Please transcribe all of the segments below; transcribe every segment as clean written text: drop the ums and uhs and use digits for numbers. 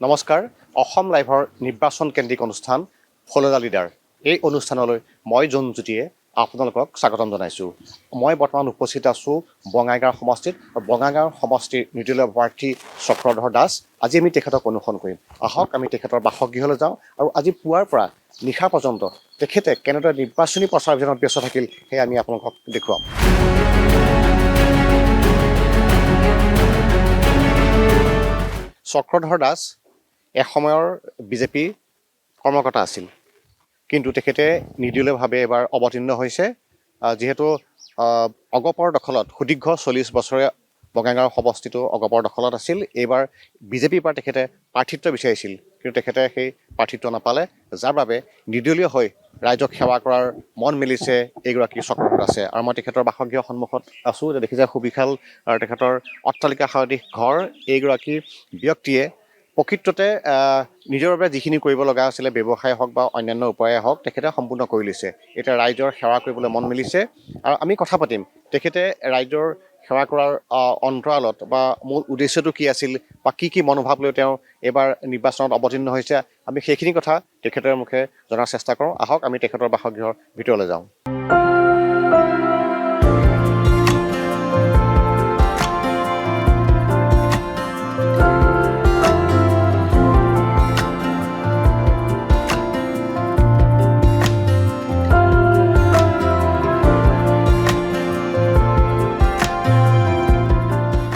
নমস্কাৰ অসম লাইভৰ নিৰ্বাচন কেন্দ্ৰিক অনুষ্ঠান ফ'ল' দ্য লিডাৰ এই অনুষ্ঠানলৈ মই জোনজ্যোতিয়ে আপোনালোকক স্বাগতম জনাইছোঁ। মই বৰ্তমান উপস্থিত আছোঁ বঙাইগাঁও সমষ্টিত। বঙাইগাঁও সমষ্টিৰ নিৰ্দলীয় প্ৰাৰ্থী চক্ৰধৰ দাস। আজি আমি তেখেতক অনুসৰণ কৰিম। আহক আমি তেখেতৰ বাসগৃহলৈ যাওঁ আৰু আজি পুৱাৰ পৰা নিশা পৰ্যন্ত তেখেতে কেনেদৰে নিৰ্বাচনী প্ৰচাৰ অভিযানত ব্যস্ত থাকিল সেয়া আমি আপোনালোকক দেখুৱাম। চক্ৰধৰ দাস এসময়ৰ বিজেপি কৰ্মকৰ্তা আছিল, কিন্তু তেখেতে নিৰ্দলীয়ভাৱে এবাৰ অৱতীৰ্ণ হৈছে। যিহেতু অগপৰ দখলত সুদীৰ্ঘ 40 বছৰে বঙাইগাঁও সমষ্টিটো অগপৰ দখলত আছিল। এইবাৰ বিজেপিৰ পৰা তেখেতে প্ৰাৰ্থিত্ব বিচাৰিছিল, কিন্তু তেখেতে সেই প্ৰাৰ্থিত্ব নাপালে, যাৰ বাবে নিৰ্দলীয় হৈ ৰাইজক সেৱা কৰাৰ মন মেলিছে এইগৰাকী চক্ৰধৰ দাসে। আৰু মই তেখেতৰ বাসগৃহৰ সন্মুখত আছোঁ। দেখিছে সুবিশাল আৰু তেখেতৰ অট্টালিকা সদৃশ ঘৰ। এইগৰাকী ব্যক্তিয়ে প্ৰকৃততে নিজৰ বাবে যিখিনি কৰিব লগা আছিলে, ব্যৱসায় হওক বা অন্যান্য উপায়ে হওক, তেখেতে সম্পূৰ্ণ কৰি লৈছে। এতিয়া ৰাইজৰ সেৱা কৰিবলৈ মন মেলিছে আৰু আমি কথা পাতিম তেখেতে ৰাইজৰ সেৱা কৰাৰ অন্তৰালত বা মূল উদ্দেশ্যটো কি আছিল বা কি মনোভাৱ লৈ তেওঁ এইবাৰ নিৰ্বাচনত অৱতীৰ্ণ হৈছে, আমি সেইখিনি কথা তেখেতৰ মুখে জনাৰ চেষ্টা কৰোঁ। আহক আমি তেখেতৰ বাসগৃহৰ ভিতৰলৈ যাওঁ।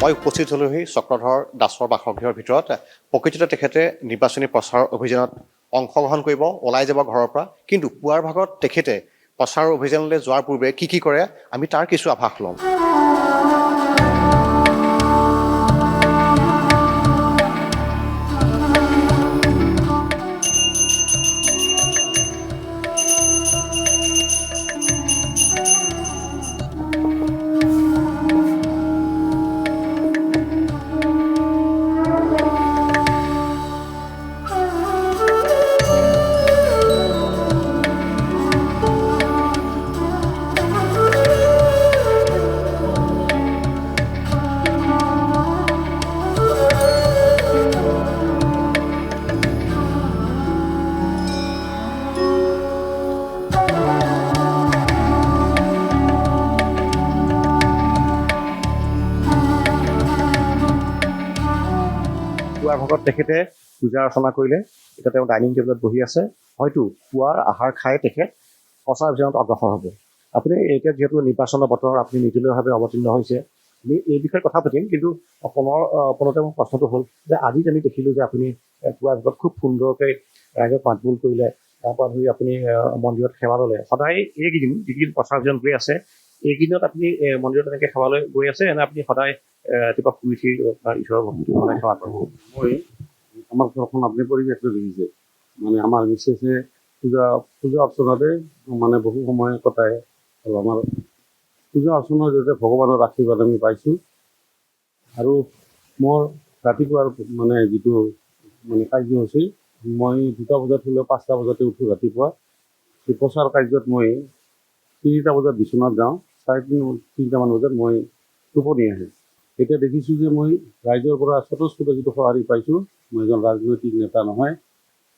মই উপস্থিত হ'লোহি চক্ৰধৰ দাসৰ বাসগৃহৰ ভিতৰত। প্ৰকৃততে তেখেতে নিৰ্বাচনী প্ৰচাৰ অভিযানত অংশগ্ৰহণ কৰিব, ওলাই যাব ঘৰৰ পৰা, কিন্তু পুৱাৰ ভাগত তেখেতে প্ৰচাৰ অভিযানলৈ যোৱাৰ পূৰ্বে কি কৰে আমি তাৰ কিছু আভাস ল'ম। পুৱাৰ ভাগত তেখেতে পূজা অৰ্চনা কৰিলে। এতিয়া তেওঁ ডাইনিং টেবুলত বহি আছে। হয়তো পুৱাৰ আহাৰ খাই তেখেত প্ৰচাৰ অভিযানত অগ্ৰসৰ হ'ব। আপুনি এতিয়া যিহেতু নিৰ্বাচনৰ বতৰ, আপুনি নিৰ্দলীয়ভাৱে অৱতীৰ্ণ হৈছে, আমি এই বিষয়ে কথা পাতিম। কিন্তু পুনতে মোৰ প্ৰশ্নটো হ'ল যে আজি আমি দেখিলোঁ যে আপুনি পুৱাৰ ভাগত খুব সুন্দৰকৈ ৰাইজক মাতবোল কৰিলে, তাৰপৰা ধৰি আপুনি মন্দিৰত সেৱা ল'লে। সদায় এইকেইদিন যিকেইদিন প্ৰচাৰ অভিযান গৈ আছে, এইকেইদিনত আপুনি মন্দিৰত এনেকৈ সেৱালৈ গৈ আছে নে আপুনি সদায় ৰাতিপুৱা শুই উঠি আপোনাৰ ঈশ্বৰৰ ভক্তি সদায় সেৱা কৰে? মই আমাৰ ঘৰখন আপনি পৰিবেশটা দেখিছে, মানে আমাৰ বিশেষে পূজা অৰ্চনাতে মানে বহু সময় কটায়। আৰু আমাৰ পূজা অৰ্চনাৰ জৰিয়তে ভগৱানৰ আশীৰ্বাদ আমি পাইছোঁ। আৰু মোৰ ৰাতিপুৱাৰ মানে যিটো মানে কাৰ্যসূচী, মই 2টা বজাত হ'লেও 5টা বজাতে উঠোঁ ৰাতিপুৱা। এই প্ৰচাৰ কাৰ্যত মই 3টা বজাত বিচনাত যাওঁ, 3:30মান বজাত মই টোপনি আহে। এতিয়া দেখিছোঁ যে মই ৰাইজৰ পৰা স্বতঃস্ফূৰ্ত যিটো সঁহাৰি পাইছোঁ। মই এজন ৰাজনৈতিক নেতা নহয়,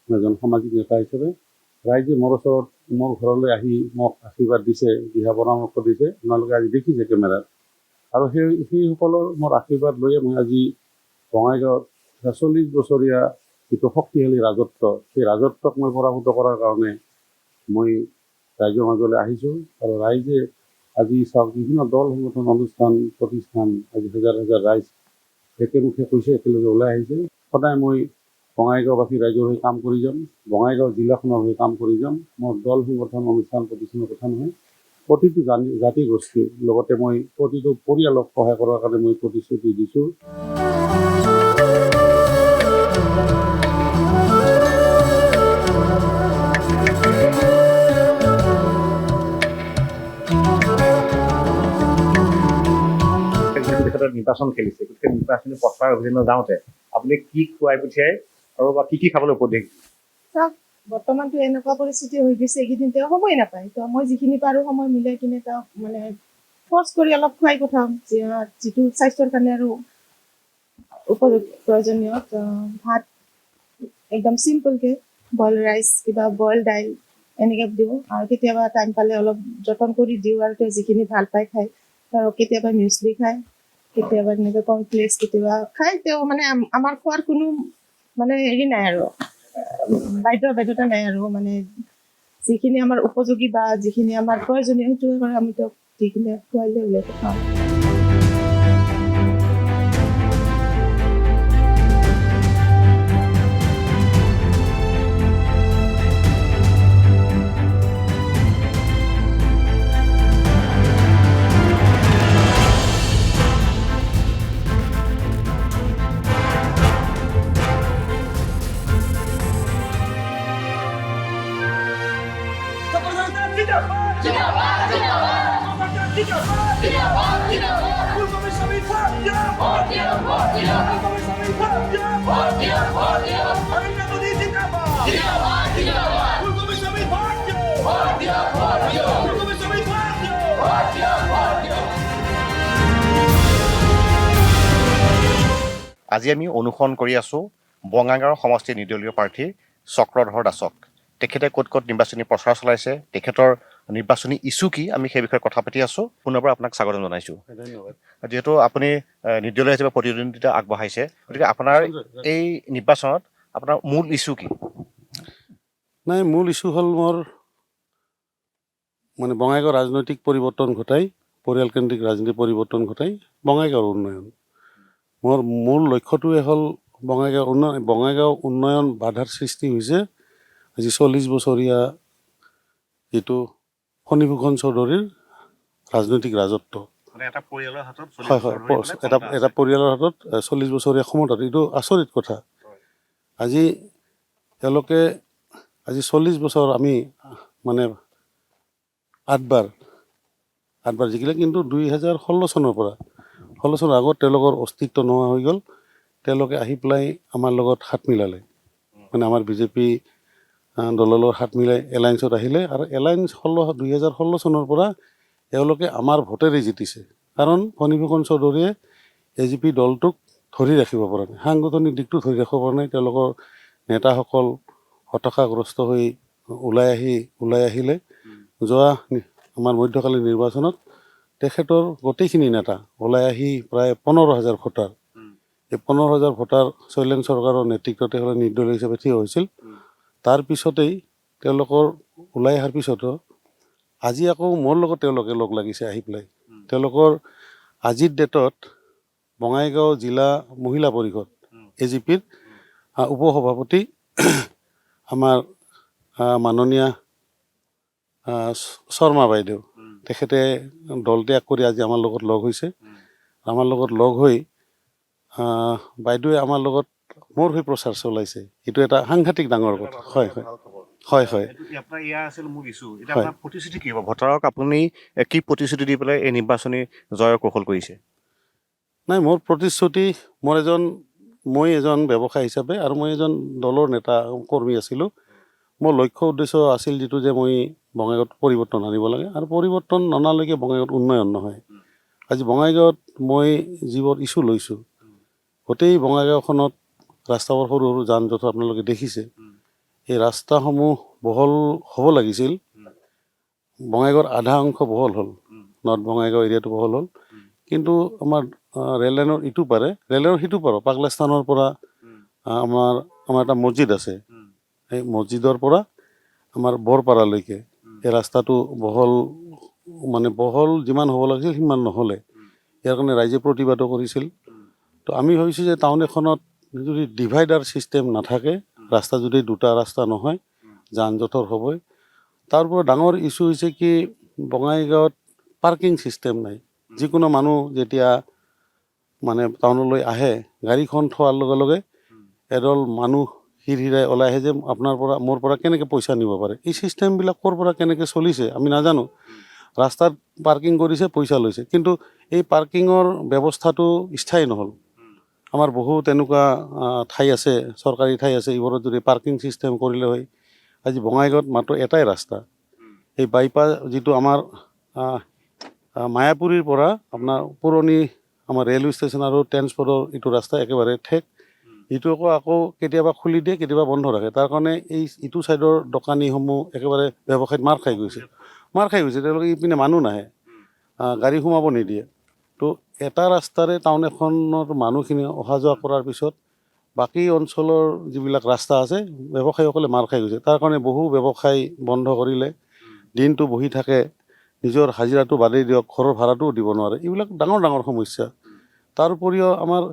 মই এজন সামাজিক নেতা হিচাপে ৰাইজে মোৰ ওচৰত, মোৰ ঘৰলৈ আহি মোক আশীৰ্বাদ দিছে, দিহা পৰামৰ্শ দিছে। আপোনালোকে আজি দেখিছে কেমেৰাত। আৰু সেইসকলৰ মোৰ আশীৰ্বাদ লৈয়ে মই আজি বঙাইগাঁৱত 40 বছৰীয়া যিটো শক্তিশালী ৰাজত্ব, সেই ৰাজত্বক মই পৰাভূত কৰাৰ কাৰণে মই ৰাইজৰ মাজলৈ আহিছোঁ। আৰু ৰাইজে আজি চাওক, বিভিন্ন দল সংগঠন, অনুষ্ঠান প্ৰতিষ্ঠান, আজি হাজাৰ হাজাৰ ৰাইজ একেমুখে কৈছে, একেলগে ওলাই আহিছে। সদায় মই বঙাইগাঁওবাসী ৰাইজৰ হৈ কাম কৰি যাম, বঙাইগাঁও জিলাখনৰ হৈ কাম কৰি যাম। মোৰ দল সংগঠন, অনুষ্ঠান প্ৰতিষ্ঠানৰ কথা নহয়, প্ৰতিটো জাতি গোষ্ঠীৰ লগতে মই প্ৰতিটো পৰিয়ালক সহায় কৰাৰ কাৰণে মই প্ৰতিশ্ৰুতি দিছোঁ। তেখেতৰ নিৰ্বাচন খেলিছে, গতিকে নিৰ্বাচনী প্ৰচাৰ অভিযানত যাওঁতে আপুনি কি খুৱাই পঠিয়াই আৰু বা কি খাবলৈ উপদেশ? বৰ্তমানতো এনেকুৱা পৰিস্থিতি হৈ গৈছে, এইকেইদিন তেওঁ সময় নাপায়। তো মই যিখিনি পাৰোঁ সময় মিলাই কিনে তেওঁক মানে ফৰ্চ কৰি অলপ খুৱাই পঠাম, যিটো স্বাস্থ্যৰ কাৰণে আৰু প্ৰয়োজনীয়। ভাত একদম চিম্পলকৈ বইল ৰাইচ কিবা বইল দাইল এনেকৈ দিওঁ আৰু কেতিয়াবা টাইম পালে অলপ যতন কৰি দিওঁ আৰু তেওঁ যিখিনি ভাল পায় খায় ধৰক কেতিয়াবা মিউছলি খায় কেতিয়াবা এনেকৈ কৰ্ণফ্লেক্স কেতিয়াবা খায় তেওঁ মানে আমাৰ খোৱাৰ কোনো মানে হেৰি নাই আৰু বাধ্যতা নাই আৰু মানে যিখিনি আমাৰ উপযোগী বা যিখিনি আমাৰ প্ৰয়োজনীয় সেইটো কাৰণে আমি তেওঁক দি কিনে খুৱাইলে উলিয়াই খাওঁ আজি আমি অনুসৰণ কৰি আছোঁ বঙাইগাঁও সমষ্টিৰ নিৰ্দলীয় প্ৰাৰ্থী চক্ৰধৰ দাসক তেখেতে ক'ত ক'ত নিৰ্বাচনী প্ৰচাৰ চলাইছে তেখেতৰ নিৰ্বাচনী ইছ্যু কি আমি সেই বিষয়ে কথা পাতি আছোঁ পুনৰবাৰ আপোনাক স্বাগতম জনাইছোঁ ধন্যবাদ যিহেতু আপুনি নিৰ্দলীয় হিচাপে প্ৰতিদ্বন্দ্বিতা আগবঢ়াইছে গতিকে আপোনাৰ এই নিৰ্বাচনত আপোনাৰ মূল ইছ্যু কি নাই মূল ইছ্যু হ'ল মোৰ মানে বঙাইগাঁও ৰাজনৈতিক পৰিৱৰ্তন ঘটাই পৰিয়ালকেন্দ্ৰিক ৰাজনীতি পৰিৱৰ্তন ঘটাই বঙাইগাঁৱৰ উন্নয়ন মোৰ মূল লক্ষ্যটোৱে হ'ল বঙাইগাঁও উন্নয়ন বাধাৰ সৃষ্টি হৈছে আজি 40 বছৰীয়া যিটো ফণীভূষণ চৌধুৰীৰ ৰাজনৈতিক ৰাজত্ব এটা পৰিয়ালৰ হাতত হয় হয় এটা পৰিয়ালৰ হাতত 40 বছৰীয়া ক্ষমতা এইটো আচৰিত কথা আজি তেওঁলোকে আজি 40 বছৰ আমি মানে আঠবাৰ জিকিলে কিন্তু 2016 চনৰ পৰা 16 চনৰ আগত তেওঁলোকৰ অস্তিত্ব নোহোৱা হৈ গ'ল তেওঁলোকে আহি পেলাই আমাৰ লগত হাত মিলালে মানে আমাৰ বিজেপি দলৰ লগত হাত মিলাই এলায়েন্সত আহিলে আৰু এলায়েন্স 2016 চনৰ পৰা তেওঁলোকে আমাৰ ভোটেৰে জিতিছে কাৰণ ফণীভূষণ চৌধুৰীয়ে AGP দলটোক ধৰি ৰাখিব পৰা নাই সাংগঠনিক দিশটো ধৰি ৰাখিব পৰা নাই তেওঁলোকৰ নেতাসকল হতাশাগ্ৰস্ত হৈ ওলাই আহিলে যোৱা আমাৰ মধ্যকালীন নিৰ্বাচনত তেখেতৰ গোটেইখিনি নেতা ওলাই আহি প্ৰায় 15,000 ভোটাৰ এই 15,000 ভোটাৰ শৈলেন চৰকাৰৰ নেতৃত্বতে হ'লে নিৰ্দলীয় হিচাপে থিয় হৈছিল তাৰ পিছতেই তেওঁলোকৰ ওলাই অহাৰ পিছতো আজি আকৌ মোৰ লগত তেওঁলোকে লগ লাগিছে আহি পেলাই তেওঁলোকৰ আজিৰ ডেটত বঙাইগাঁও জিলা মহিলা পৰিষদ AGPৰ উপসভাপতি আমাৰ মাননীয়া শৰ্মা বাইদেউ তেখেতে দল ত্যাগ কৰি আজি আমাৰ লগত লগ হৈছে আমাৰ লগত লগ হৈ বাইদেৱে আমাৰ লগত মোৰ হৈ প্ৰচাৰ চলাইছে এইটো এটা সাংঘাতিক ডাঙৰ কথা হয় হয় হয় হয় আপোনাৰ ইয়াৰ আছিল মূল ইছ্যু এতিয়া আপোনাৰ প্ৰতিশ্ৰুতি কি হ'ব ভোটাৰক আপুনি কি প্ৰতিশ্ৰুতি দি পেলাই এই নিৰ্বাচনী জয়ৰ কৌশল কৰিছে নাই মোৰ প্ৰতিশ্ৰুতি মই এজন ব্যৱসায়ী হিচাপে আৰু মই এজন দলৰ নেতা কৰ্মী আছিলোঁ মোৰ লক্ষ্য উদ্দেশ্য আছিল যিটো যে মই বঙাইগাঁৱত পৰিৱৰ্তন আনিব লাগে আৰু পৰিৱৰ্তন ননালৈকে বঙাইগাঁৱত উন্নয়ন নহয় আজি বঙাইগাঁৱত মই যিবোৰ ইছ্যু লৈছোঁ গোটেই বঙাইগাঁওখনত ৰাস্তাবোৰ সৰু সৰু যান জঁট আপোনালোকে দেখিছে এই ৰাস্তাসমূহ বহল হ'ব লাগিছিল বঙাইগাঁৱৰ আধা অংশ বহল হ'ল নৰ্থ বঙাইগাঁও এৰিয়াটো বহল হ'ল কিন্তু আমাৰ ৰেল লাইনৰ ইটো পাৰে ৰেল লাইনৰ সিটো পাৰো পাগলাস্থানৰ পৰা আমাৰ এটা মছজিদ আছে এই মছজিদৰ পৰা আমাৰ বৰপাৰালৈকে এই ৰাস্তাটো বহল যিমান হ'ব লাগিছিল সিমান নহ'লে ইয়াৰ কাৰণে ৰাইজে প্ৰতিবাদো কৰিছিল তো আমি ভাবিছোঁ যে টাউন এখনত যদি ডিভাইডাৰ ছিষ্টেম নাথাকে ৰাস্তা যদি দুটা ৰাস্তা নহয় যান জঁটৰ হ'বই তাৰ পৰা ডাঙৰ ইছ্যু হৈছে কি বঙাইগাঁৱত পাৰ্কিং ছিষ্টেম নাই যিকোনো মানুহ যেতিয়া মানে টাউনলৈ আহে গাড়ীখন থোৱাৰ লগে লগে এডল মানুহ হিৰহিৰাই ওলাই আহে যে মোৰ পৰা কেনেকৈ পইচা নিব পাৰে এই ছিষ্টেমবিলাক ক'ৰ পৰা কেনেকৈ চলিছে আমি নাজানো ৰাস্তাত পাৰ্কিং কৰিছে পইচা লৈছে কিন্তু এই পাৰ্কিঙৰ ব্যৱস্থাটো স্থায়ী নহ'ল আমাৰ বহু তেনেকুৱা ঠাই আছে চৰকাৰী ঠাই আছে এইবোৰত যদি পাৰ্কিং ছিষ্টেম কৰিলে হয় আজি বঙাইগাঁৱত মাত্ৰ এটাই ৰাস্তা এই বাইপাছ যিটো আমাৰ মায়াপুৰীৰ পৰা আপোনাৰ পুৰণি আমাৰ ৰেলৱে ষ্টেচন আৰু ট্ৰেন্সপৰ্টৰ এইটো ৰাস্তা একেবাৰে ঠেক ইটো আকৌ কেতিয়াবা খুলি দিয়ে, কেতিয়াবা বন্ধ ৰাখে। তাৰ কাৰণে ইটো ছাইডৰ দোকানীসমূহ একেবাৰে ব্যৱসায়ত মাৰ খাই গৈছে। তেওঁলোকে ইপিনে মানুহ নাহে, গাড়ী সোমাব নিদিয়ে। তো এটা ৰাস্তাৰে টাউন এখনৰ মানুহখিনি অহা যোৱা কৰাৰ পিছত বাকী অঞ্চলৰ যিবিলাক ৰাস্তা আছে ব্যৱসায়ীসকলে মাৰ খাই গৈছে। তাৰ কাৰণে বহু ব্যৱসায় বন্ধ কৰিলে, দিনটো বহি থাকে, নিজৰ হাজিৰাটো বাদেই দিয়ক, ঘৰৰ ভাড়াটোও দিব নোৱাৰে। এইবিলাক ডাঙৰ ডাঙৰ সমস্যা। তাৰ উপৰিও আমাৰ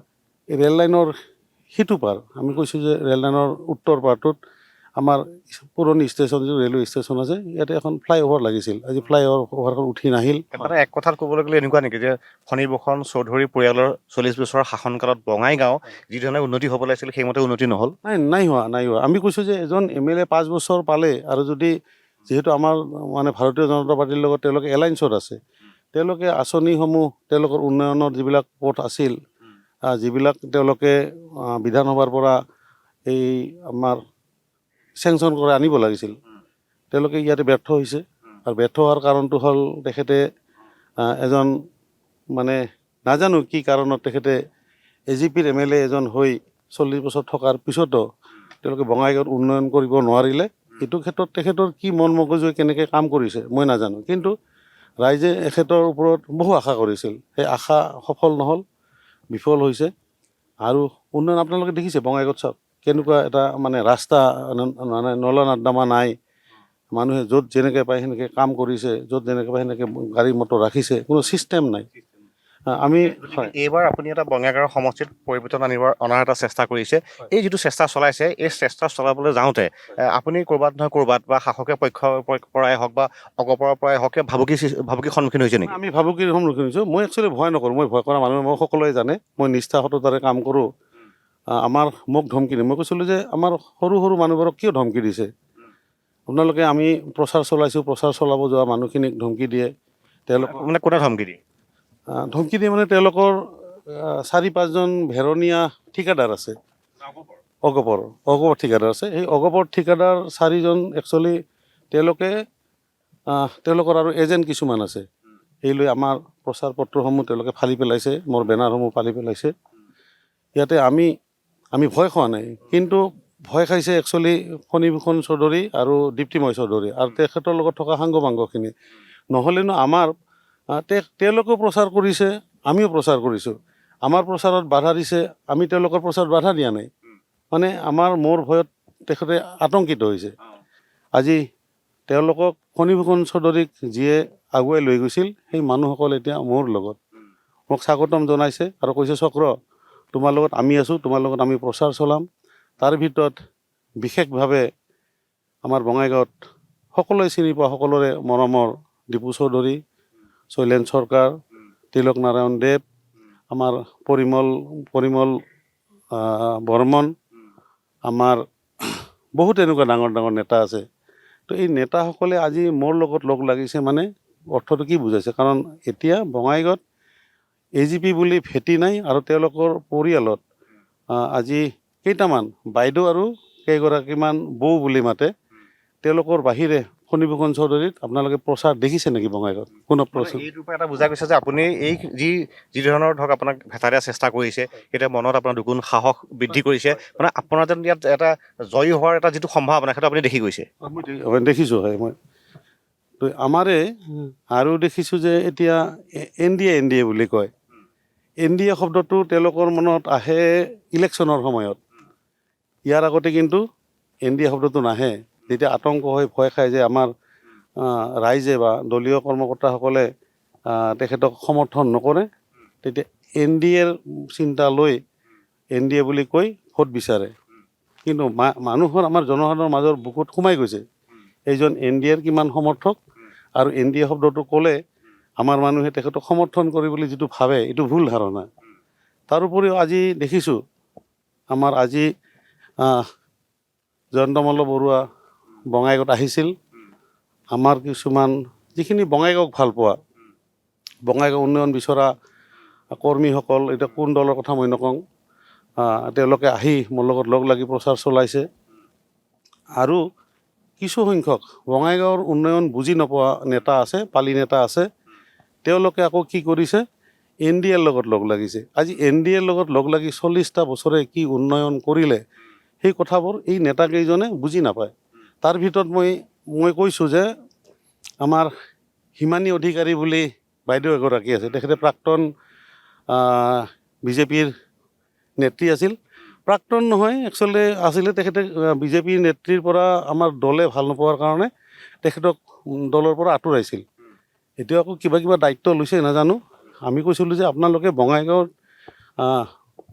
ৰেল লাইনৰ সিটো পাৰ, আমি কৈছোঁ যে ৰেল লাইনৰ উত্তৰ পাৰটোত আমাৰ পুৰণি ষ্টেচন, যিটো ৰেলৱে ষ্টেচন আছে, ইয়াতে এখন ফ্লাইঅভাৰ লাগিছিল। আজি ফ্লাইঅভাৰখন উঠি নাহিল। মানে এক কথাত ক'বলৈ গ'লে এনেকুৱা নেকি যে ফণীভূষণ চৌধুৰী পৰিয়ালৰ 40 বছৰৰ শাসনকালত বঙাইগাঁও যিধৰণে উন্নতি হ'ব লাগিছিল সেইমতে উন্নতি নহ'ল? নাই হোৱা। আমি কৈছোঁ যে এজন MLA 5 বছৰ পালে, আৰু যদি যিহেতু আমাৰ মানে ভাৰতীয় জনতা পাৰ্টীৰ লগত তেওঁলোকে এলায়েন্সত আছে, তেওঁলোকে আঁচনিসমূহ, তেওঁলোকৰ উন্নয়নৰ যিবিলাক পথ আছিল, যিবিলাক তেওঁলোকে বিধানসভাৰ পৰা এই আমাৰ চেংচন কৰি আনিব লাগিছিল, তেওঁলোকে ইয়াতে ব্যৰ্থ হৈছে। আৰু ব্যৰ্থ হোৱাৰ কাৰণটো হ'ল তেখেতে এজন মানে নাজানো কি কাৰণত তেখেতে AGPৰ MLA এজন হৈ 40 বছৰ থকাৰ পিছতো তেওঁলোকে বঙাইগাঁৱত উন্নয়ন কৰিব নোৱাৰিলে। এইটো ক্ষেত্ৰত তেখেতৰ কি মন মগজুৱে কেনেকৈ কাম কৰিছে মই নাজানো, কিন্তু ৰাইজে এখেতৰ ওপৰত বহু আশা কৰিছিল। সেই আশা সফল নহ'ল, বিফল হৈছে। আৰু উন্নয়ন আপোনালোকে দেখিছে বঙাইগাঁৱত চাওক, কেনেকুৱা এটা মানে ৰাস্তা, মানে নলা নৰ্দমা নাই। মানুহে য'ত যেনেকৈ পায় সেনেকৈ কাম কৰিছে, য'ত যেনেকৈ পায় সেনেকৈ গাড়ী মটৰ ৰাখিছে, কোনো ছিষ্টেম নাই। আমি এইবাৰ আপুনি এটা বঙাইগাঁৱৰ সমষ্টিত পৰিৱৰ্তন অনাৰ এটা চেষ্টা কৰিছে। এই যিটো চেষ্টা চলাইছে, এই চেষ্টা চলাবলৈ যাওঁতে আপুনি ক'ৰবাত নহয় ক'ৰবাত বা শাসকে পক্ষৰ পৰাই হওক বা অগপৰৰ পৰাই হওক ভাবুকিৰ সন্মুখীন হৈছে নেকি? আমি ভাবুকিৰ সন্মুখীন হৈছোঁ। মই একচুৱেলি ভয় নকৰোঁ, মই ভয় কৰা মানুহ, মই সকলোৱে জানে মই নিষ্ঠা সততাৰে কাম কৰোঁ। মোক ধমকি দিয়ে, মই কৈছিলোঁ যে আমাৰ সৰু সৰু মানুহবোৰক কিয় ধমকি দিছে আপোনালোকে? আমি প্ৰচাৰ চলাইছোঁ, প্ৰচাৰ চলাব যোৱা মানুহখিনিক ধমকি দিয়ে। তেওঁলোক মানে কোনে ধমকি দিয়ে? ধমকি দিয়ে মানে তেওঁলোকৰ 4-5জন ভেৰনীয়া ঠিকাদাৰ আছে, অগপৰ ঠিকাদাৰ আছে। সেই অগপৰ ঠিকাদাৰ 4জন একচুৱেলি তেওঁলোকৰ আৰু এজেণ্ট কিছুমান আছে। সেই লৈ আমাৰ প্ৰচাৰ পত্ৰসমূহ তেওঁলোকে ফালি পেলাইছে, মোৰ বেনাৰসমূহ ফালি পেলাইছে। ইয়াতে আমি ভয় খোৱা নাই, কিন্তু ভয় খাইছে একচুৱেলি ফণীভূষণ চৌধুৰী আৰু দীপ্তিময় চৌধুৰী আৰু তেখেতৰ লগত থকা সাংগ পাংগখিনি। নহ'লেনো আমাৰ তেওঁলোকেও প্ৰচাৰ কৰিছে, আমিও প্ৰচাৰ কৰিছোঁ। আমাৰ প্ৰচাৰত বাধা দিছে, আমি তেওঁলোকৰ প্ৰচাৰত বাধা দিয়া নাই। মানে মোৰ ভয়ত তেখেতে আতংকিত হৈছে। আজি তেওঁলোকক ফণীভূষণ চৌধুৰীক যিয়ে আগুৱাই লৈ গৈছিল, সেই মানুহসকল এতিয়া মোৰ লগত মোক স্বাগতম জনাইছে আৰু কৈছে, চক্ৰ তোমাৰ লগত আমি আছোঁ, তোমাৰ লগত আমি প্ৰচাৰ চলাম। তাৰ ভিতৰত বিশেষভাৱে আমাৰ বঙাইগাঁৱত সকলোৱে চিনি পোৱা, সকলোৰে মৰমৰ দীপু চৌধুৰী, শৈলেন চৰকাৰ, তিলক নাৰায়ণ দেৱ, আমাৰ পৰিমল বৰ্মন, আমাৰ বহুত এনেকুৱা ডাঙৰ ডাঙৰ নেতা আছে। তো এই নেতাসকলে আজি মোৰ লগত লগ লাগিছে, মানে অৰ্থটো কি বুজাইছে? কাৰণ এতিয়া বঙাইগাঁৱত AGP বুলি ভেটি নাই, আৰু তেওঁলোকৰ পৰিয়ালত আজি কেইটামান বাইদেউ আৰু কেইগৰাকীমান বৌ বুলি মাতে। তেওঁলোকৰ বাহিৰে ফণীভূষণ চৌধুৰীত আপোনালোকে প্ৰচাৰ দেখিছে নেকি বঙাইগাঁৱত? কোনো প্ৰচাৰ? এইটোৰ পৰা এটা বুজা গৈছে যে আপুনি এই যি ধৰণৰ ধৰক আপোনাক ভেটা দিয়া চেষ্টা কৰিছে, এতিয়া মনত আপোনাৰ দুগুণ সাহস বৃদ্ধি কৰিছে, মানে আপোনাৰ যেন ইয়াত এটা জয়ী হোৱাৰ এটা যিটো সম্ভাৱনা সেইটো আপুনি দেখি গৈছে। মই দেখিছোঁ, হয়। মই তো আমাৰে আৰু দেখিছোঁ যে এতিয়া NDA বুলি কয়। NDA শব্দটো তেওঁলোকৰ মনত আহে ইলেকশ্যনৰ সময়ত। ইয়াৰ আগতে কিন্তু NDA শব্দটো নাহে। যেতিয়া আতংক হৈ ভয় খায় যে আমাৰ ৰাইজে বা দলীয় কৰ্মকৰ্তাসকলে তেখেতক সমৰ্থন নকৰে, তেতিয়া NDAৰ চিন্তা লৈ NDA বুলি কৈ ভোট বিচাৰে। কিন্তু মানুহৰ, আমাৰ জনসাধাৰণৰ মাজৰ বুকুত সোমাই গৈছে এইজন NDAৰ কিমান সমৰ্থক, আৰু NDA শব্দটো ক'লে আমাৰ মানুহে তেখেতক সমৰ্থন কৰি বুলি যিটো ভাবে, এইটো ভুল ধাৰণা। তাৰোপৰিও আজি দেখিছোঁ আমাৰ আজি জয়ন্ত মল্ল বৰুৱা বঙাইগাঁৱত আহিছিল। আমাৰ কিছুমান যিখিনি বঙাইগাঁৱক ভাল পোৱা, বঙাইগাঁও উন্নয়ন বিচৰা কৰ্মীসকল, এতিয়া কোন দলৰ কথা মই নকওঁ, তেওঁলোকে আহি মোৰ লগত লগ লাগি প্ৰচাৰ চলাইছে। আৰু কিছু সংখ্যক বঙাইগাঁৱৰ উন্নয়ন বুজি নোপোৱা নেতা আছে, পালি নেতা আছে। তেওঁলোকে আকৌ কি কৰিছে, NDAৰ লগত লগ লাগিছে। আজি NDAৰ লগত লগ লাগি 40টা বছৰে কি উন্নয়ন কৰিলে সেই কথাবোৰ এই নেতাকেইজনে বুজি নাপায়। তাৰ ভিতৰত মই কৈছোঁ যে আমাৰ হিমানী অধিকাৰী বুলি বাইদেউ এগৰাকী আছে, তেখেতে প্ৰাক্তন বিজেপিৰ নেত্ৰী আছিল। প্ৰাক্তন নহয়, একচুৱেলি আছিলে তেখেতে বিজেপিৰ নেত্ৰীৰ পৰা আমাৰ দলে ভাল নোপোৱাৰ কাৰণে তেখেতক দলৰ পৰা আঁতৰাইছিল। এতিয়া আকৌ কিবা দায়িত্ব লৈছে নাজানো। আমি কৈছিলোঁ যে আপোনালোকে বঙাইগাঁৱৰ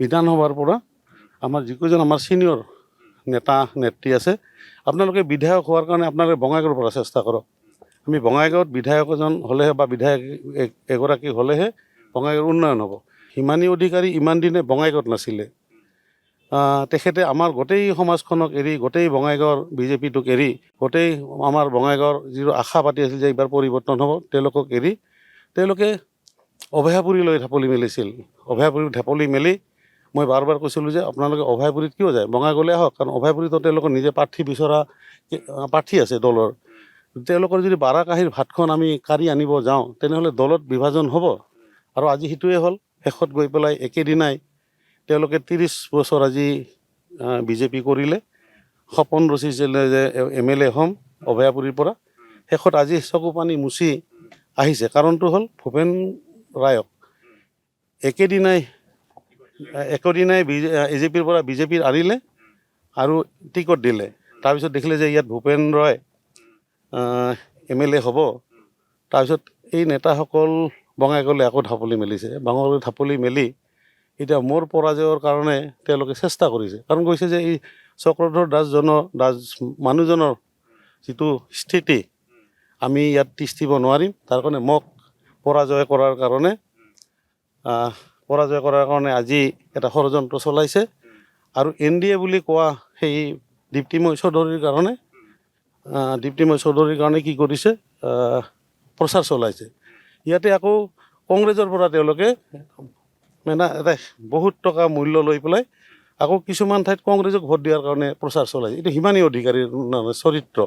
বিধানসভাৰ পৰা আমাৰ যিকেইজন আমাৰ ছিনিয়ৰ নেতা নেত্ৰী আছে, আপোনালোকে বিধায়ক হোৱাৰ কাৰণে আপোনালোকে বঙাইগাঁৱৰ পৰা চেষ্টা কৰক। আমি বঙাইগাঁৱত বিধায়ক এজন হ'লেহে বা বিধায়ক এগৰাকী হ'লেহে বঙাইগাঁৱৰ উন্নয়ন হ'ব। হিমানী অধিকাৰী ইমান দিনে বঙাইগাঁৱত নাছিলে। তেখেতে আমাৰ গোটেই সমাজখনক এৰি, গোটেই বঙাইগাঁৱৰ বিজেপিটোক এৰি, গোটেই আমাৰ বঙাইগাঁৱৰ যিটো আশা পাতি আছিল যে এইবাৰ পৰিৱৰ্তন হ'ব, তেওঁলোকক এৰি তেওঁলোকে অভয়াপুৰীলৈ ঢাপলি মেলিছিল। অভয়াপুৰীত ঢাপলি মেলি মই বাৰ বাৰ কৈছিলোঁ যে আপোনালোকে অভয়াপুৰীত কিয় যায়, বঙাইগাঁৱলৈ আহক। কাৰণ অভয়াপুৰীতো তেওঁলোকৰ নিজে প্ৰাৰ্থী বিচৰা প্ৰাৰ্থী আছে দলৰ। তেওঁলোকৰ যদি বাৰাকাহীৰ ভাতখন আমি কাঢ়ি আনিব যাওঁ তেনেহ'লে দলত বিভাজন হ'ব। আৰু আজি সেইটোৱে হ'ল। শেষত গৈ পেলাই একেদিনাই তেওঁলোকে 30 বছৰ আজি বিজেপি কৰিলে, সপোন ৰচিছিলে যে MLA হ'ম অভয়াপুৰীৰ পৰা। শেষত আজি চকু পানী মুচি আহিছে। কাৰণটো হ'ল ভূপেন ৰায়ক একেদিনাই AJPৰ পৰা বিজেপিৰ আনিলে আৰু টিকট দিলে। তাৰপিছত দেখিলে যে ইয়াত ভূপেন ৰয় MLA হ'ব। তাৰপিছত এই নেতাসকল বঙাইগাঁৱলৈ আকৌ ঢাপলি মেলিছে। বঙাইগাঁৱলৈ ঢাপলি মেলি এতিয়া মোৰ পৰাজয়ৰ কাৰণে তেওঁলোকে চেষ্টা কৰিছে। কাৰণ কৈছে যে এই চক্ৰধৰ দাস মানুহজনৰ যিটো স্থিতি আমি ইয়াত তিষ্ঠিব নোৱাৰিম, তাৰ কাৰণে মোক পৰাজয় কৰাৰ কাৰণে আজি এটা ষড়যন্ত্ৰ চলাইছে। আৰু NDA বুলি কোৱা সেই দীপ্তিময় চৌধুৰীৰ কাৰণে কি কৰিছে, প্ৰচাৰ চলাইছে। ইয়াতে আকৌ কংগ্ৰেছৰ পৰা তেওঁলোকে মানে এটা বহুত টকা মূল্য লৈ পেলাই আকৌ কিছুমান ঠাইত কংগ্ৰেছক ভোট দিয়াৰ কাৰণে প্ৰচাৰ চলাইছে। এইটো হিমানী অধিকাৰীৰ চৰিত্ৰ।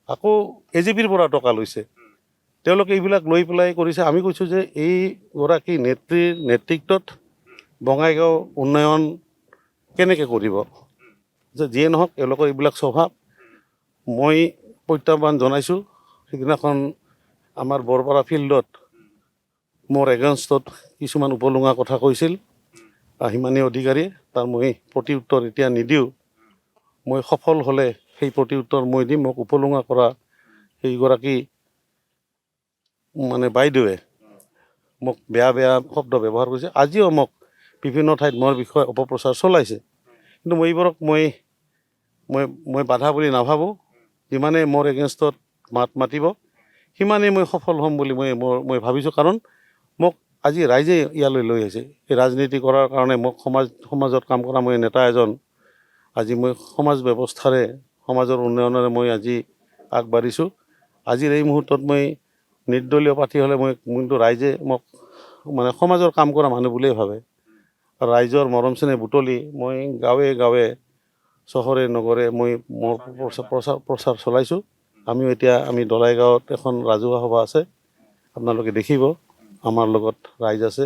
আকৌ AJPৰ পৰা টকা লৈছে। তেওঁলোকে এইবিলাক লৈ পেলাই কৰিছে। আমি কৈছোঁ যে এইগৰাকী নেত্ৰীৰ নেতৃত্বত বঙাইগাঁও উন্নয়ন কেনেকৈ কৰিব। যে যিয়ে নহওক এওঁলোকৰ এইবিলাক স্বভাৱ মই প্ৰত্যাহ্বান জনাইছোঁ। সিদিনাখন আমাৰ বৰপাৰা ফিল্ডত মোৰ এগেইনষ্টত কিছুমান উপলুঙা কথা কৈছিল হিমানী অধিকাৰীয়ে। তাৰ মই প্ৰতি উত্তৰ এতিয়া নিদিওঁ। মই সফল হ'লে সেই প্ৰতি উত্তৰ মই দিম। মোক উপলুঙা কৰা সেইগৰাকী মানে বাইদেৱে মোক বেয়া শব্দ ব্যৱহাৰ কৰিছে। আজিও মোক বিভিন্ন ঠাইত মোৰ বিষয়ে অপপ্ৰচাৰ চলাইছে। কিন্তু মই এইবোৰক মই বাধা বুলি নাভাবোঁ। যিমানে মোৰ এগেইনষ্টত মাত মাতিব সিমানেই মই সফল হ'ম বুলি মই ভাবিছোঁ। কাৰণ মোক আজি ৰাইজে ইয়ালৈ লৈ আহিছে। এই ৰাজনীতি কৰাৰ কাৰণে মোক সমাজত কাম কৰা মই নেতা এজন। আজি মই সমাজ ব্যৱস্থাৰে সমাজৰ উন্নয়নেৰে মই আজি আগবাঢ়িছোঁ। আজিৰ এই মুহূৰ্তত মই নিৰ্দলীয় প্ৰাৰ্থী হ'লে কিন্তু ৰাইজে মোক মানে সমাজৰ কাম কৰা মানুহ বুলিয়েই ভাবে। ৰাইজৰ মৰম চেনেহ বুটলি মই গাঁৱে গাঁৱে চহৰে নগৰে মই মোৰ প্ৰচাৰ চলাইছোঁ। আমি দলাইগাঁৱত এখন ৰাজহুৱা সভা আছে, আপোনালোকে দেখিব। আমাৰ লগত ৰাইজ আছে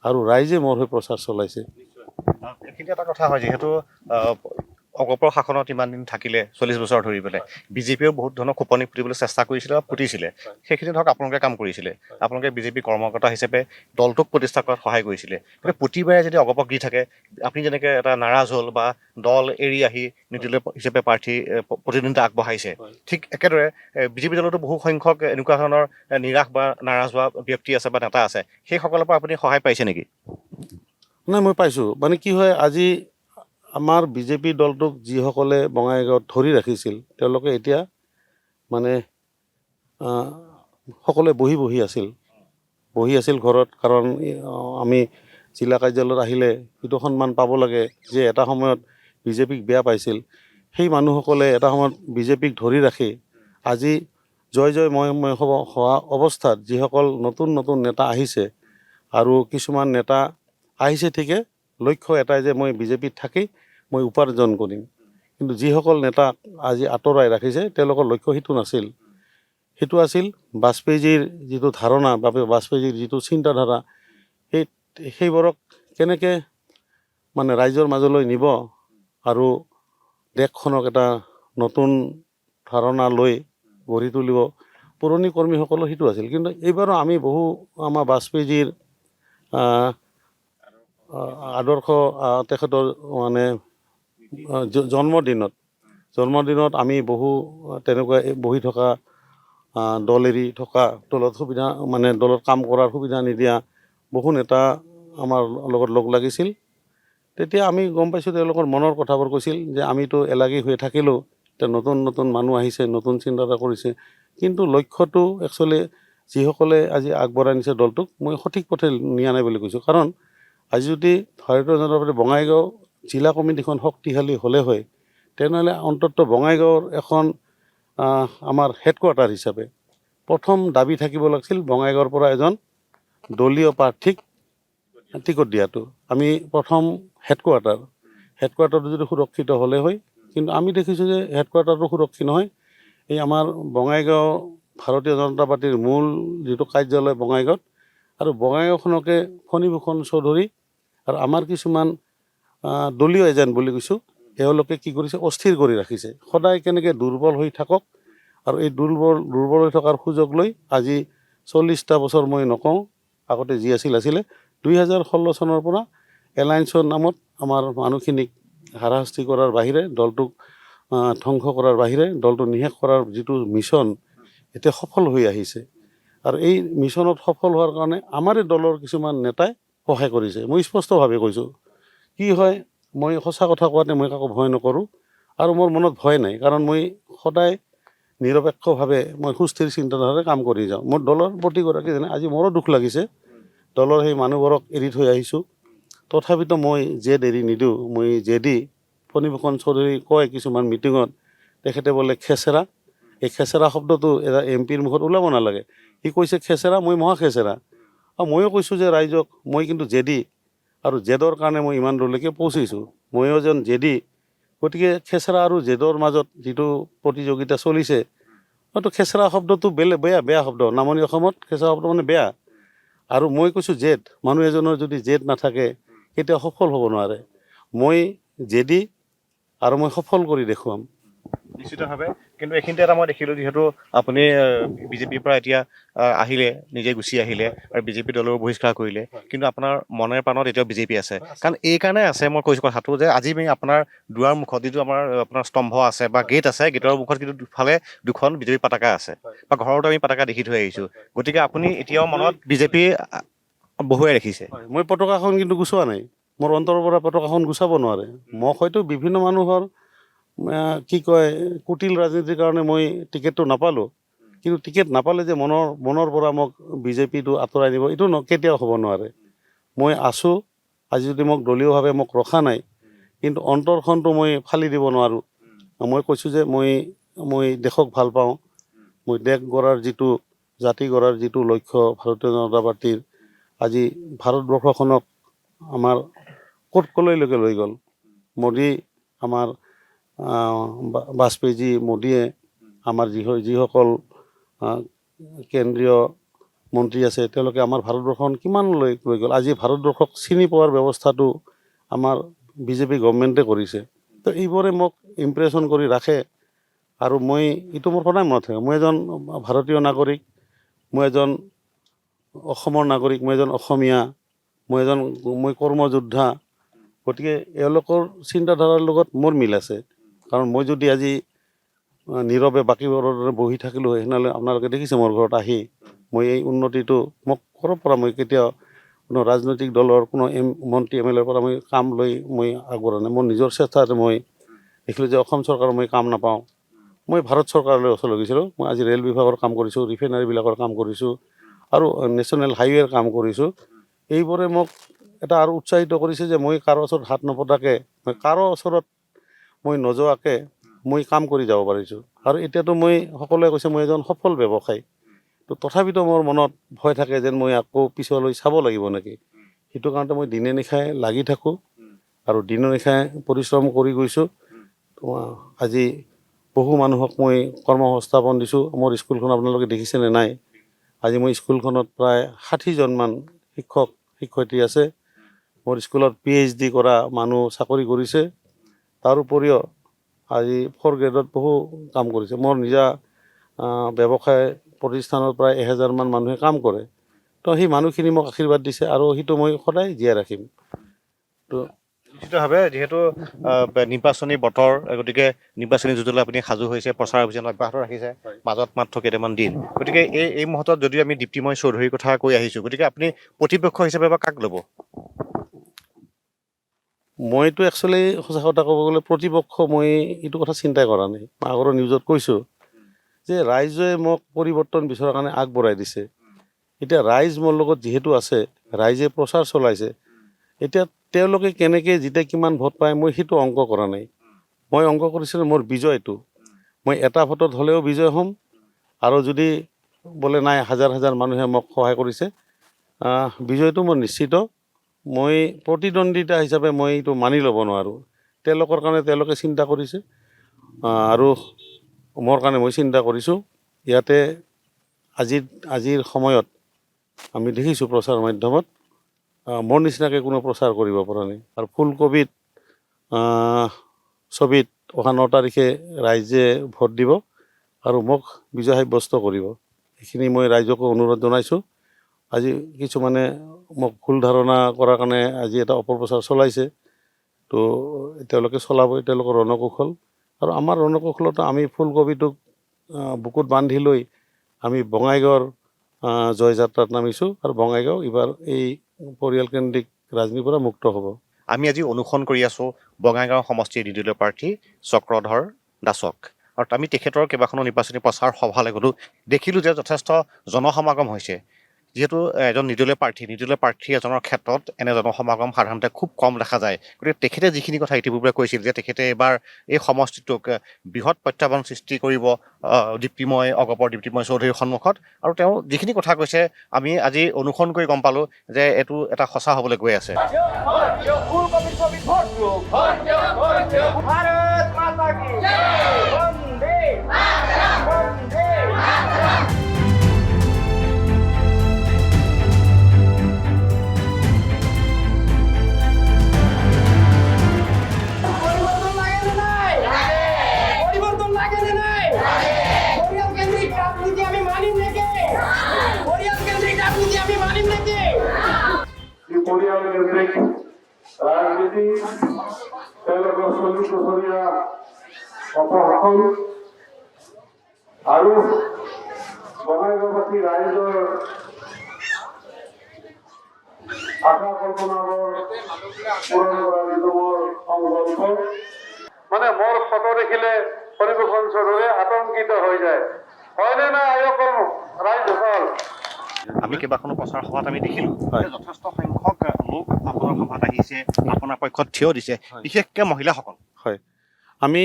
আৰু ৰাইজে মোৰ হৈ প্ৰচাৰ চলাইছে। এইখিনি এটা কথা হয়, যিহেতু অপপ্ৰশাসনত ইমান দিন থাকিলে 40 বছৰ ধৰি পেলাই বিজেপিয়েও বহুত ধৰণৰ খোপনি পুতিবলৈ চেষ্টা কৰিছিলে বা পুতিছিলে। সেইখিনি ধৰক আপোনালোকে কাম কৰিছিলে। আপোনালোকে বিজেপি কৰ্মকৰ্তা হিচাপে দলটোক প্ৰতিষ্ঠা কৰাত সহায় কৰিছিলে। কিন্তু প্ৰতিবাৰে যদি অগপক দি থাকে, আপুনি যেনেকৈ এটা নাৰাজ হ'ল বা দল এৰি আহি নিৰ্দলীয় হিচাপে প্ৰতিদ্বন্দ্বিতা আগবঢ়াইছে, ঠিক একেদৰে বিজেপি দলতো বহু সংখ্যক এনেকুৱা ধৰণৰ নিৰাশ বা নাৰাজ হোৱা ব্যক্তি আছে বা নেতা আছে। সেইসকলৰ পৰা আপুনি সহায় পাইছে নেকি? নাই, মই পাইছোঁ। মানে কি হয়, আজি আমাৰ বিজেপি দলটোক যিসকলে বঙাইগাঁৱত ধৰি ৰাখিছিল তেওঁলোকে এতিয়া মানে সকলোৱে বহি আছিল ঘৰত। কাৰণ আমি জিলা কাৰ্যালয়ত আহিলে যিটো সন্মান পাব লাগে, যে এটা সময়ত বিজেপিক বেয়া পাইছিল সেই মানুহসকলে এটা সময়ত বিজেপিক ধৰি ৰাখি আজি জয় মই হোৱা অৱস্থাত যিসকল নতুন নেতা আহিছে, আৰু কিছুমান নেতা আহিছে ঠিকে, লক্ষ্য এটাই যে মই বিজেপিত থাকি মই উপাৰ্জন কৰিম। কিন্তু যিসকল নেতাক আজি আঁতৰাই ৰাখিছে তেওঁলোকৰ লক্ষ্য সেইটো নাছিল। সেইটো আছিল বাজপেয়ীজীৰ যিটো ধাৰণা বা বাজপেয়ীজীৰ যিটো চিন্তাধাৰা, সেইবোৰক কেনেকৈ মানে ৰাইজৰ মাজলৈ নিব আৰু দেশখনক এটা নতুন ধাৰণা লৈ গঢ়ি তুলিব, পুৰণি কৰ্মীসকলৰ সেইটো আছিল। কিন্তু এইবাৰো আমি বহু আমাৰ বাজপেয়ীজীৰ আদৰ্শ তেখেতৰ মানে জন্মদিনত আমি বহু তেনেকুৱা বহি থকা দল এৰি থকা, দলত সুবিধা মানে দলত কাম কৰাৰ সুবিধা নিদিয়া বহু নেতা আমাৰ লগত লগ লাগিছিল। তেতিয়া আমি গম পাইছোঁ তেওঁলোকৰ মনৰ কথাবোৰ কৈছিল যে আমিতো এলাগী হৈ থাকিলেও এতিয়া নতুন নতুন মানুহ আহিছে, নতুন চিন্তাধাৰা কৰিছে, কিন্তু লক্ষ্যটো একচুৱেলি যিসকলে আজি আগবঢ়াই নিছে দলটোক মই সঠিক পথে নিয়া নাই বুলি কৈছোঁ। কাৰণ আজি যদি ভাৰতীয় জনতা পাৰ্টি বঙাইগাঁও জিলা কমিটিখন শক্তিশালী হ'লে হয়, তেনেহ'লে অন্ততঃ বঙাইগাঁৱৰ এখন আমাৰ হেডকোৱাৰ্টাৰ হিচাপে প্ৰথম দাবী থাকিব লাগিছিল বঙাইগাঁৱৰ পৰা এজন দলীয় প্ৰাৰ্থীক টিকট দিয়াটো। আমি প্ৰথম হেডকোৱাৰ্টাৰটো যদি সুৰক্ষিত হ'লে হয়, কিন্তু আমি দেখিছোঁ যে হেডকোৱাৰ্টাৰটো সুৰক্ষিত নহয়। এই আমাৰ বঙাইগাঁও ভাৰতীয় জনতা পাৰ্টিৰ মূল যিটো কাৰ্যালয় বঙাইগাঁৱত, আৰু বঙাইগাঁওখনকে ফণীভূষণ চৌধুৰী আৰু আমাৰ কিছুমান দলীয় এজেণ্ট বুলি কৈছোঁ, এওঁলোকে কি কৰিছে, অস্থিৰ কৰি ৰাখিছে। সদায় কেনেকৈ দুৰ্বল হৈ থাকক আৰু এই দুৰ্বল হৈ থকাৰ সুযোগ লৈ আজি 40টা বছৰ মই নকওঁ, আগতে যি আছিলে 2016 চনৰ পৰা এলায়েন্সৰ নামত আমাৰ মানুহখিনিক হাৰাশাস্তি কৰাৰ বাহিৰে, দলটোক ধ্বংস কৰাৰ বাহিৰে, দলটো নিশেষ কৰাৰ যিটো মিছন এতিয়া সফল হৈ আহিছে। আৰু এই মিছনত সফল হোৱাৰ কাৰণে আমাৰে দলৰ কিছুমান নেতাই সহায় কৰিছে। মই স্পষ্টভাৱে কৈছোঁ, কি হয় মই সঁচা কথা কোৱাতে মই কাকো ভয় নকৰোঁ আৰু মোৰ মনত ভয় নাই, কাৰণ মই সদায় নিৰপেক্ষভাৱে মই সুস্থিৰ চিন্তাধাৰাৰে কাম কৰি যাওঁ। মোৰ দলৰ প্ৰতিগৰাকী যেনে আজি মোৰো দুখ লাগিছে, দলৰ সেই মানুহবোৰক এৰি থৈ আহিছোঁ, তথাপিতো মই জেদ এৰি নিদিওঁ। মই জেদি ফণীভূষণ চৌধুৰী কয় কিছুমান মিটিঙত তেখেতে বোলে খেচেৰা, এই খেচেৰা শব্দটো এটা MP ৰ মুখত ওলাব নালাগে। সি কৈছে খেচেৰা, মই মহা খেচেৰা। আৰু ময়ো কৈছোঁ যে ৰাইজক মই কিন্তু জেদি, আৰু জেদৰ কাৰণে মই ইমান দূৰলৈকে পৌঁছিছোঁ। ময়ো যেন জেদি, গতিকে খেচেৰা আৰু জেদৰ মাজত যিটো প্ৰতিযোগিতা চলিছে, হয়তো খেচেৰা শব্দটো বেয়া শব্দ, নামনি অসমত খেচেৰা শব্দ মানে বেয়া। আৰু মই কৈছোঁ জেদ, মানুহ এজনৰ যদি জেদ নাথাকে কেতিয়াও সফল হ'ব নোৱাৰে। মই জেদি আৰু মই সফল কৰি দেখুৱাম। নিশ্চিতভাৱে। কিন্তু এইখিনিতে এটা মই দেখিলোঁ, যিহেতু আপুনি বিজেপিৰ পৰা এতিয়া আহিলে, নিজে গুচি আহিলে আৰু বিজেপি দলৰ বহিষ্কাৰ কৰিলে, কিন্তু আপোনাৰ মনে প্ৰাণত এতিয়াও বিজেপি আছে। কাৰণ এই কাৰণে আছে, মই কৈছোঁ কথাটো যে আজি আমি আপোনাৰ দুৱাৰ মুখত যিটো আপোনাৰ স্তম্ভ আছে বা গেট আছে, গেটৰ মুখত কিন্তু দুফালে দুখন বিজেপি পতাকা আছে, বা ঘৰতো আমি পতাকা দেখি থৈ আহিছোঁ। গতিকে আপুনি এতিয়াও মনত বিজেপি বহুৱাই ৰাখিছে। মই পতাকাখন কিন্তু গুচোৱা নাই, মোৰ অন্তৰৰ পৰা পতাকাখন গুচাব নোৱাৰে। মোক হয়তো বিভিন্ন মানুহৰ কি কয় কুটিল ৰাজনীতিৰ কাৰণে মই টিকেটটো নাপালোঁ, কিন্তু টিকেট নাপালে যে মনৰ পৰা মোক বিজেপিটো আঁতৰাই নিব, এইটো কেতিয়াও হ'ব নোৱাৰে। মই আছোঁ, আজি যদি মোক দলীয়ভাৱে মোক ৰখা নাই, কিন্তু অন্তৰখনটো মই ফালি দিব নোৱাৰোঁ। মই কৈছোঁ যে মই দেশক ভাল পাওঁ, মই দেশ গঢ়াৰ যিটো, জাতি গঢ়াৰ যিটো লক্ষ্য ভাৰতীয় জনতা পাৰ্টীৰ, আজি ভাৰতবৰ্ষখনক আমাৰ ক'লৈকে লৈ গ'ল। মোদী, আমাৰ বাজপেয়ীজী মোদীয়ে আমাৰ যিসকল কেন্দ্ৰীয় মন্ত্ৰী আছে, তেওঁলোকে আমাৰ ভাৰতবৰ্ষখন কিমানলৈ লৈ গ'ল। আজি ভাৰতবৰ্ষক চিনি পোৱাৰ ব্যৱস্থাটো আমাৰ বিজেপি গভৰ্ণমেণ্টে কৰিছে। তো এইবোৰে মোক ইমপ্ৰেশ্যন কৰি ৰাখে। আৰু মই এইটো মোৰ সদায় মনত থাকে, মই এজন ভাৰতীয় নাগৰিক, মই এজন অসমৰ নাগৰিক, মই এজন অসমীয়া, মই কৰ্মযোদ্ধা। গতিকে এওঁলোকৰ চিন্তাধাৰাৰ লগত মোৰ মিল আছে। কাৰণ মই যদি আজি নীৰৱে বাকীবোৰৰ দৰে বহি থাকিলোঁ হয়, তেনেহ'লে আপোনালোকে দেখিছে মোৰ ঘৰত আহি মই এই উন্নতিটো মোক ক'ৰ পৰা, মই কেতিয়াও কোনো ৰাজনৈতিক দলৰ কোনো মন্ত্ৰী MLAৰ পৰা মই কাম লৈ মই আগবঢ়া নাই। মোৰ নিজৰ চেষ্টাতে মই দেখিলোঁ যে অসম চৰকাৰৰ মই কাম নাপাওঁ, মই ভাৰত চৰকাৰলৈ ওচৰলৈ গৈছিলোঁ। মই আজি ৰেল বিভাগৰ কাম কৰিছোঁ, ৰিফাইনাৰীবিলাকৰ কাম কৰিছোঁ, আৰু নেশ্যনেল হাইৱেৰ কাম কৰিছোঁ। এইবোৰে মোক এটা আৰু উৎসাহিত কৰিছে যে মই কাৰো ওচৰত হাত নপতাকৈ, মই কাৰো ওচৰত মই নোযোৱাকৈ মই কাম কৰি যাব পাৰিছোঁ। আৰু এতিয়াতো মই সকলোৱে কৈছে মই এজন সফল ব্যৱসায়ী। তো তথাপিতো মোৰ মনত ভয় থাকে যেন মই আকৌ পিছলৈ চাব লাগিব নেকি। সেইটো কাৰণতে মই দিনে নিশাই লাগি থাকোঁ আৰু দিনে নিশাই পৰিশ্ৰম কৰি গৈছোঁ। আজি বহু মানুহক মই কৰ্মসংস্থাপন দিছোঁ। মোৰ স্কুলখন আপোনালোকে দেখিছেনে নাই? আজি মই স্কুলখনত প্ৰায় 60জনমান শিক্ষক শিক্ষয়িত্ৰী আছে, মোৰ স্কুলত PhD কৰা মানুহ চাকৰি কৰিছে, তাৰ উপৰিও আজি 4th গ্ৰেডত বহু কাম কৰিছে। মোৰ নিজা ব্যৱসায় প্ৰতিষ্ঠানত প্ৰায় 1000 মান মানুহে কাম কৰে। তো সেই মানুহখিনি মোক আশীৰ্বাদ দিছে আৰু সেইটো মই সদায় জীয়াই ৰাখিম। তো নিশ্চিতভাৱে যিহেতু নিৰ্বাচনী বতৰ, গতিকে নিৰ্বাচনী যুঁজলৈ আপুনি সাজু হৈছে, প্ৰচাৰ অভিযান অব্যাহত ৰাখিছে, মাজত মাত্ৰ কেইটামান দিন। গতিকে এই মুহূৰ্তত যদিও আমি দীপ্তিময় চৌধুৰীৰ কথা কৈ আহিছোঁ, গতিকে আপুনি প্ৰতিপক্ষ হিচাপে বা কাক ল'ব? মইতো একচুৱেলি সঁচা কথা ক'ব গ'লে প্ৰতিপক্ষ মই এইটো কথা চিন্তাই কৰা নাই। মই আগৰ নিউজত কৈছোঁ যে ৰাইজে মোক পৰিৱৰ্তন বিচৰাৰ কাৰণে আগবঢ়াই দিছে। এতিয়া ৰাইজ মোৰ লগত যিহেতু আছে, ৰাইজে প্ৰচাৰ চলাইছে, এতিয়া তেওঁলোকে কেনেকৈ যেতিয়া কিমান ভোট পায় মই সেইটো অংক কৰা নাই। মই অংক কৰিছিলোঁ মোৰ বিজয়টো। মই এটা ভোটত হ'লেও বিজয় হ'ম, আৰু যদি বোলে নাই হাজাৰ হাজাৰ মানুহে মোক সহায় কৰিছে, বিজয়টো মোৰ নিশ্চিত। মই প্ৰতিদ্বন্দ্বিতা হিচাপে মই এইটো মানি ল'ব নোৱাৰোঁ। তেওঁলোকৰ কাৰণে তেওঁলোকে চিন্তা কৰিছে, আৰু মোৰ কাৰণে মই চিন্তা কৰিছোঁ। ইয়াতে আজিৰ সময়ত আমি দেখিছোঁ প্ৰচাৰ মাধ্যমত মোৰ নিচিনাকৈ কোনো প্ৰচাৰ কৰিব পৰা নাই। আৰু ফুলকবিত ছবিত অহা 9 তাৰিখে ৰাইজে ভোট দিব আৰু মোক বিজয় সাব্যস্ত কৰিব। এইখিনি মই ৰাইজকো অনুৰোধ জনাইছোঁ। আজি কিছুমানে মোক ভুল ধাৰণা কৰাৰ কাৰণে আজি এটা অপপ্ৰচাৰ চলাইছে, তো তেওঁলোকে চলাবই, তেওঁলোকৰ ৰণকৌশল। আৰু আমাৰ ৰণকৌশলতো আমি ফুলকবিটোক বুকুত বান্ধি লৈ আমি বঙাইগাঁৱৰ জয়যাত্ৰাত নামিছোঁ, আৰু বঙাইগাঁও এইবাৰ এই পৰিয়ালকেন্দ্ৰিক ৰাজনীতিৰ পৰা মুক্ত হ'ব। আমি আজি অনুসৰণ কৰি আছোঁ বঙাইগাঁও সমষ্টিৰ নিৰ্দলীয় প্ৰাৰ্থী চক্ৰধৰ দাসক, আৰু আমি তেখেতৰ কেইবাখনো নিৰ্বাচনী প্ৰচাৰ সভালৈ গ'লোঁ, দেখিলোঁ যে যথেষ্ট জনসমাগম হৈছে। যিহেতু এজন নিৰ্দলীয় প্ৰাৰ্থী এজনৰ ক্ষেত্ৰত এনে জনসমাগম সাধাৰণতে খুব কম দেখা যায়। গতিকে তেখেতে যিখিনি কথা ইতিপূৰ্বে কৈছিল যে তেখেতে এইবাৰ এই সমষ্টিটোক বৃহৎ প্ৰত্যাহ্বান সৃষ্টি কৰিব অগপৰ দীপ্তিময় চৌধুৰীৰ সন্মুখত, আৰু তেওঁ যিখিনি কথা কৈছে আমি আজি অনুসৰণ কৰি গম পালোঁ যে এইটো এটা সঁচা হ'বলৈ গৈ আছে। পৰিয়ালকেন্দ্ৰিক ৰাজনীতি, তেওঁলোকৰ চলিবলগীয়া অপশাসন আৰু বঙাইগাঁওবাসী ৰাইজৰ আশা কল্পনাবোৰ পূৰণ কৰা যিটো মোৰ সংকল্প, মানে মোৰ ফটো দেখিলে পৰিৱেশন চৌধুৰী আতংকিত হৈ যায়। হয়নে নাই আয়োসকল ৰাইজসকল? আমি কেইবাখনো প্ৰচাৰ সভাত আমি দেখিলোঁ যথেষ্ট সংখ্যক লোক আপোনাৰ সভাত আহিছে, আপোনাৰ পক্ষত থিয় দিছে, বিশেষকৈ মহিলাসকল। হয়, আমি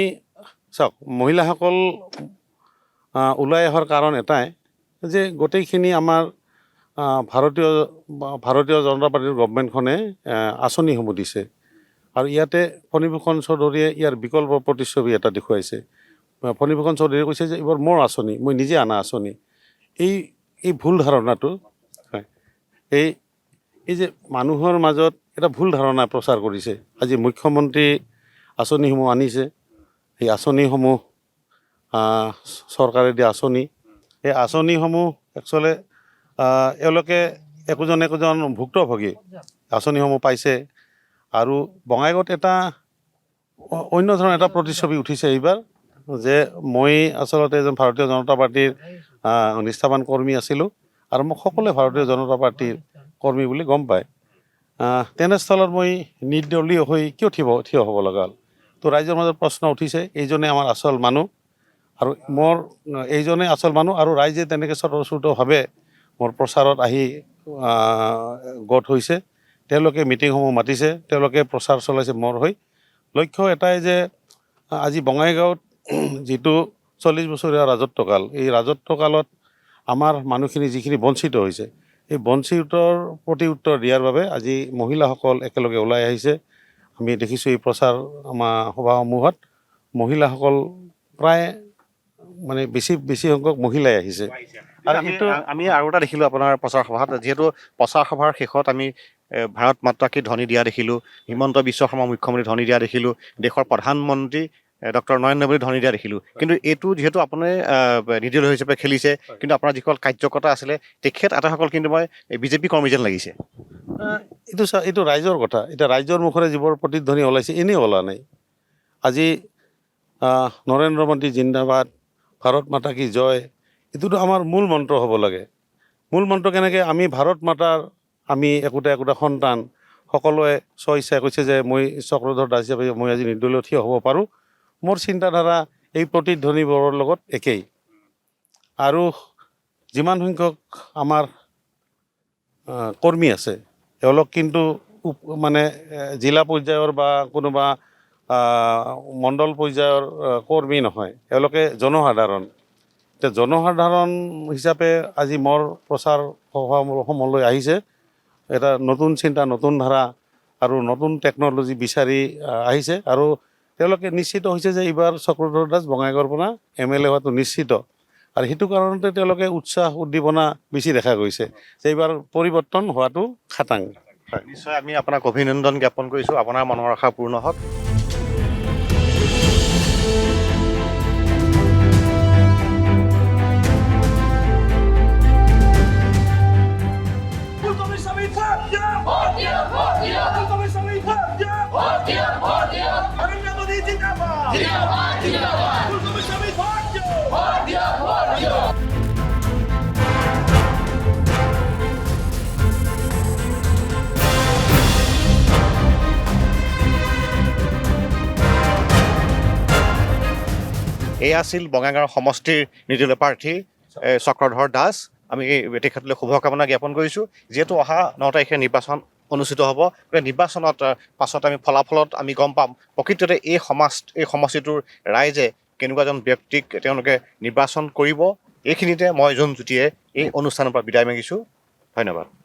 চাওক, মহিলাসকল ওলাই অহাৰ কাৰণ এটাই যে গোটেইখিনি আমাৰ ভাৰতীয় জনতা পাৰ্টীৰ গভমেণ্টখনে আঁচনিসমূহ দিছে, আৰু ইয়াতে ফণীভূষণ চৌধুৰীয়ে ইয়াৰ বিকল্প প্ৰতিচ্ছবি এটা দেখুৱাইছে। ফণীভূষণ চৌধুৰীয়ে কৈছে যে এইবোৰ মোৰ আঁচনি, মই নিজে অনা আঁচনি। এই ভুল ধাৰণাটো, হয়, এই যে মানুহৰ মাজত এটা ভুল ধাৰণা প্ৰচাৰ কৰিছে। আজি মুখ্যমন্ত্ৰী আঁচনিসমূহ আনিছে, এই আঁচনিসমূহ চৰকাৰে দিয়া আঁচনি, এই আঁচনিসমূহ একচুৱেলি এওঁলোকে একোজন ভুক্তভোগী আঁচনিসমূহ পাইছে। আৰু বঙাইগাঁৱত এটা অন্য ধৰণৰ এটা প্ৰতিচ্ছবি উঠিছে এইবাৰ, যে মই আচলতে এজন ভাৰতীয় জনতা পাৰ্টীৰ নিষ্ঠাবান কৰ্মী আছিলোঁ, আৰু মোক সকলোৱে ভাৰতীয় জনতা পাৰ্টীৰ কৰ্মী বুলি গম পায়। তেনেস্থলত মই নিৰ্দলীয় হৈ কিয় থিয় হ'ব লগা হ'ল? তো ৰাইজৰ মাজত প্ৰশ্ন উঠিছে, এইজনে আমাৰ আচল মানুহ, আৰু এইজনে আচল মানুহ, আৰু ৰাইজে তেনেকৈ স্বতঃস্ফূৰ্তভাৱে মোৰ প্ৰচাৰত আহি গোট হৈছে। তেওঁলোকে মিটিংসমূহ মাতিছে, তেওঁলোকে প্ৰচাৰ চলাইছে মোৰ হৈ। লক্ষ্য এটাই যে আজি বঙাইগাঁৱত যিটো 40 বছৰীয়া ৰাজত্বকাল, এই ৰাজত্বকালত আমাৰ মানুহখিনি যিখিনি বঞ্চিত হৈছে, এই বঞ্চিতৰ প্ৰতি উত্তৰ দিয়াৰ বাবে আজি মহিলাসকল একেলগে ওলাই আহিছে। আমি দেখিছোঁ এই প্ৰচাৰ আমাৰ সভাসমূহত মহিলাসকল প্ৰায় মানে বেছি সংখ্যক মহিলাই আহিছে। আৰু আমি আৰু এটা দেখিলোঁ আপোনাৰ প্ৰচাৰ সভাত, যিহেতু প্ৰচাৰ সভাৰ শেষত আমি ভাৰত মাতাকে ধ্বনি দিয়া দেখিলোঁ, হিমন্ত বিশ্ব শৰ্মা মুখ্যমন্ত্ৰী ধ্বনি দিয়া দেখিলোঁ, দেশৰ প্ৰধানমন্ত্ৰী ডক্টৰ নৰেন্দ্ৰ মোদী ধ্বনি দিয়া দেখিলোঁ। কিন্তু এইটো যিহেতু আপুনি নিৰ্দলীয় হিচাপে খেলিছে, কিন্তু আপোনাৰ যিসকল কাৰ্যকৰ্তা আছিলে তেখেত আটাইসকল কিন্তু মই বিজেপি কৰ্মী যেন লাগিছে। এইটো ৰাইজৰ কথা। এতিয়া ৰাইজৰ মুখৰে যিবোৰ প্ৰতিধ্বনি ওলাইছে এনেই ওলোৱা নাই। আজি নৰেন্দ্ৰ মোদী জিন্দাবাদ, ভাৰত মাতা কি জয়, এইটোতো আমাৰ মূল মন্ত্ৰ হ'ব লাগে। মূল মন্ত্ৰ কেনেকৈ আমি ভাৰত মাতাৰ আমি একোটা সন্তান সকলোৱে স্বইচ্ছাই কৈছে যে মই চক্ৰধৰ দাস হিচাপে মই আজি নিৰ্দলীয় থিয় হ'ব পাৰোঁ। মোৰ চিন্তাধাৰা এই প্ৰতিধ্বনিবোৰৰ লগত একেই। আৰু যিমান সংখ্যক আমাৰ কৰ্মী আছে এওঁলোক কিন্তু মানে জিলা পৰ্যায়ৰ বা কোনোবা মণ্ডল পৰ্যায়ৰ কৰ্মী নহয়, এওঁলোকে জনসাধাৰণ। এতিয়া জনসাধাৰণ হিচাপে আজি মোৰ প্ৰচাৰ সভাসমূহলৈ আহিছে। এটা নতুন চিন্তা, নতুন ধাৰা আৰু নতুন টেকন'লজি বিচাৰি আহিছে। আৰু তেওঁলোকে নিশ্চিত হৈছে যে এইবাৰ চক্ৰধৰ দাস বঙাইগাঁৱৰ পৰা MLA হোৱাটো নিশ্চিত। আৰু সেইটো কাৰণতে তেওঁলোকে উৎসাহ উদ্দীপনা বেছি দেখা গৈছে যে এইবাৰ পৰিৱৰ্তন হোৱাটো খাটাং। নিশ্চয় আমি আপোনাক অভিনন্দন জ্ঞাপন কৰিছোঁ। আপোনাৰ মনৰ আশা পূৰ্ণ হওক। এই আছিল বঙাইগাঁও সমষ্টিৰ নিৰ্দলীয় প্ৰাৰ্থী চক্ৰধৰ দাস। আমি তেখেতলৈ শুভকামনা জ্ঞাপন কৰিছোঁ। যিহেতু অহা 9 তাৰিখে নিৰ্বাচন অনুষ্ঠিত হ'ব, নিৰ্বাচনত পাছত আমি ফলাফলত আমি গম পাম প্ৰকৃততে এই সমষ্টিটোৰ ৰাইজে কেনেকুৱা এজন ব্যক্তিক তেওঁলোকে নিৰ্বাচন কৰিব। এইখিনিতে মই জোন জ্যোতিয়ে এই অনুষ্ঠানৰ পৰা বিদায় মাগিছোঁ। ধন্যবাদ।